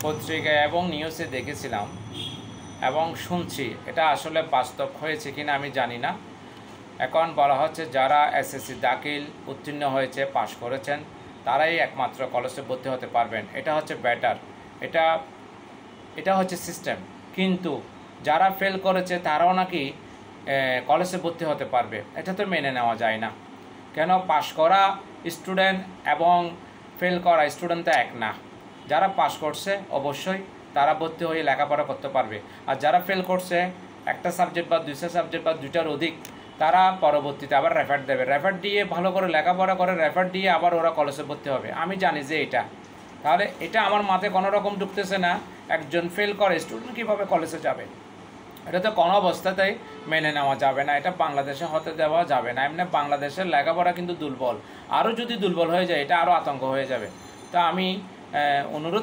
পত্রিকায় এবং নিউজে দেখেছিলাম এবং শুনছি, এটা আসলে বাস্তব হয়েছে কিনা আমি জানি না। এখন বলা হচ্ছে যারা এসএসসি দাখিল উত্তীর্ণ হয়েছে, পাশ করেছেন, তারাই একমাত্র কলেজে ভর্তি হতে পারবেন। এটা হচ্ছে বেটার, এটা এটা হচ্ছে সিস্টেম। কিন্তু যারা ফেল করেছে তারাও নাকি কলেজে ভর্তি হতে পারবে, এটা তো মেনে নেওয়া যায় না। কেন? পাশ করা স্টুডেন্ট এবং ফেল করা স্টুডেন্ট তো এক না। যারা পাশ করছে অবশ্যই তারা ভর্তি হয়ে লেখাপড়া করতে পারবে, আর যারা ফেল করছে একটা সাবজেক্ট বা দুইটা সাবজেক্ট বা দুইটার অধিক, তারা পরবর্তীতে আবার রেফার দেবে, রেফার দিয়ে ভালো করে লেখাপড়া করে রেফার দিয়ে আবার ওরা কলেজে ভর্তি হবে। আমি জানি যে এটা, তাহলে এটা আমার মাথায় কোনো রকম ঢুকতেছে না। একজন ফেল করে স্টুডেন্ট কীভাবে কলেজে যাবে? এটা তো কোনো অবস্থাতেই মেনে নেওয়া যাবে না, এটা বাংলাদেশে হতে দেওয়া যাবে না। এমনি বাংলাদেশের লেখাপড়া কিন্তু দুর্বল, আরও যদি দুর্বল হয়ে যায় এটা আরও আতঙ্ক হয়ে যাবে। তো আমি অনুরোধ